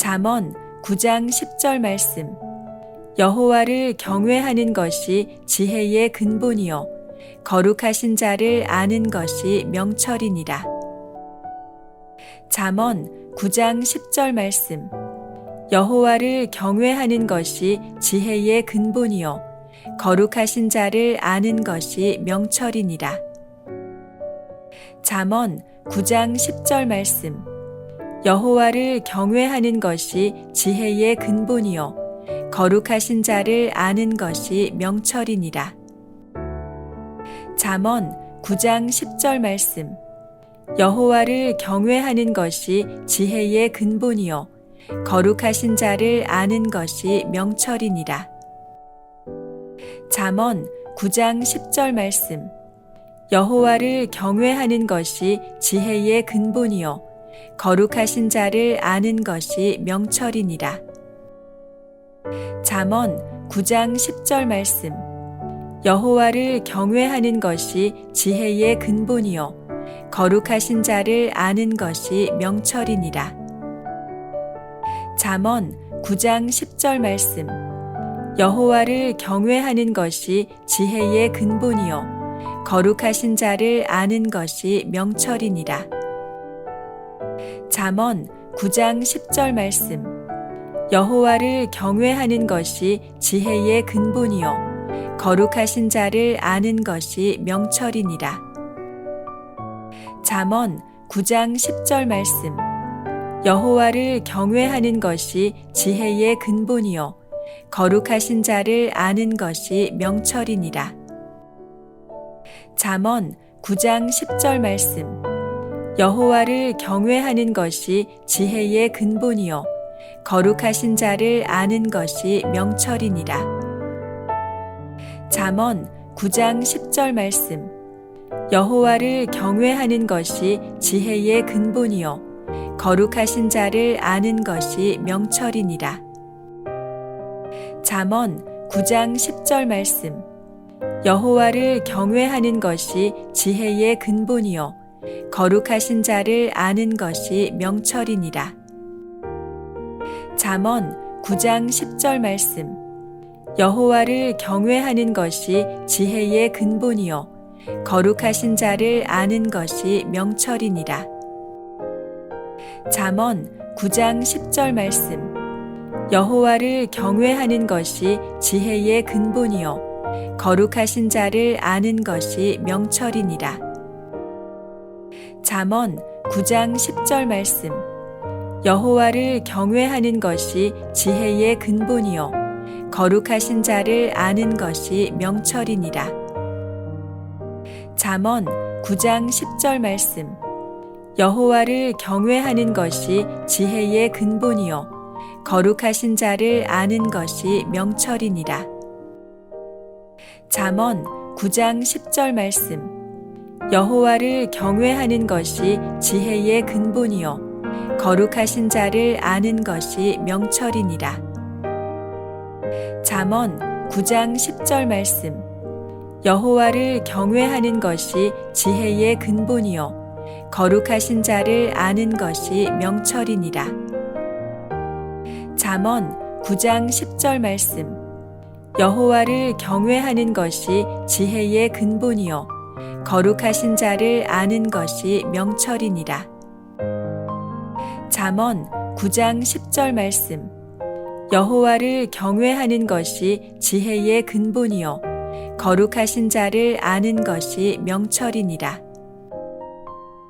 잠언 9장 10절 말씀. 여호와를 경외하는 것이 지혜의 근본이요 거룩하신 자를 아는 것이 명철이니라. 잠언 9장 10절 말씀. 여호와를 경외하는 것이 지혜의 근본이요 거룩하신 자를 아는 것이 명철이니라. 잠언 9장 10절 말씀. 여호와를 경외하는 것이 지혜의 근본이요 거룩하신 자를 아는 것이 명철이니라. 잠언 9장 10절 말씀. 여호와를 경외하는 것이 지혜의 근본이요 거룩하신 자를 아는 것이 명철이니라. 잠언 9장 10절 말씀. 여호와를 경외하는 것이 지혜의 근본이요 거룩하신 자를 아는 것이 명철이니라. 잠언 9장 10절 말씀. 여호와를 경외하는 것이 지혜의 근본이요 거룩하신 자를 아는 것이 명철이니라. 잠언 9장 10절 말씀. 여호와를 경외하는 것이 지혜의 근본이요 거룩하신 자를 아는 것이 명철이니라. 잠언 9장 10절 말씀. 여호와를 경외하는 것이 지혜의 근본이요 거룩하신 자를 아는 것이 명철이니라. 잠언 9장 10절 말씀. 여호와를 경외하는 것이 지혜의 근본이요 거룩하신 자를 아는 것이 명철이니라. 잠언 9장 10절 말씀. 여호와를 경외하는 것이 지혜의 근본이요 거룩하신 자를 아는 것이 명철이니라. 잠언 9장 10절 말씀. 여호와를 경외하는 것이 지혜의 근본이요 거룩하신 자를 아는 것이 명철이니라. 잠언 9장 10절 말씀. 여호와를 경외하는 것이 지혜의 근본이요 거룩하신 자를 아는 것이 명철이니라. 잠언 9장 10절 말씀. 여호와를 경외하는 것이 지혜의 근본이요 거룩하신 자를 아는 것이 명철이니라. 잠언 9장 10절 말씀. 여호와를 경외하는 것이 지혜의 근본이요 거룩하신 자를 아는 것이 명철이니라. 잠언 9장 10절 말씀. 여호와를 경외하는 것이 지혜의 근본이요 거룩하신 자를 아는 것이 명철이니라. 잠언 9장 10절 말씀. 여호와를 경외하는 것이 지혜의 근본이요 거룩하신 자를 아는 것이 명철이니라. 잠언 9장 10절 말씀. 여호와를 경외하는 것이 지혜의 근본이요 거룩하신 자를 아는 것이 명철이니라. 잠언 9장 10절 말씀. 여호와를 경외하는 것이 지혜의 근본이요 거룩하신 자를 아는 것이 명철이니라. 잠언 9장 10절 말씀. 여호와를 경외하는 것이 지혜의 근본이요 거룩하신 자를 아는 것이 명철이니라. 잠언 9장 10절 말씀. 여호와를 경외하는 것이 지혜의 근본이요 거룩하신 자를 아는 것이 명철이니라.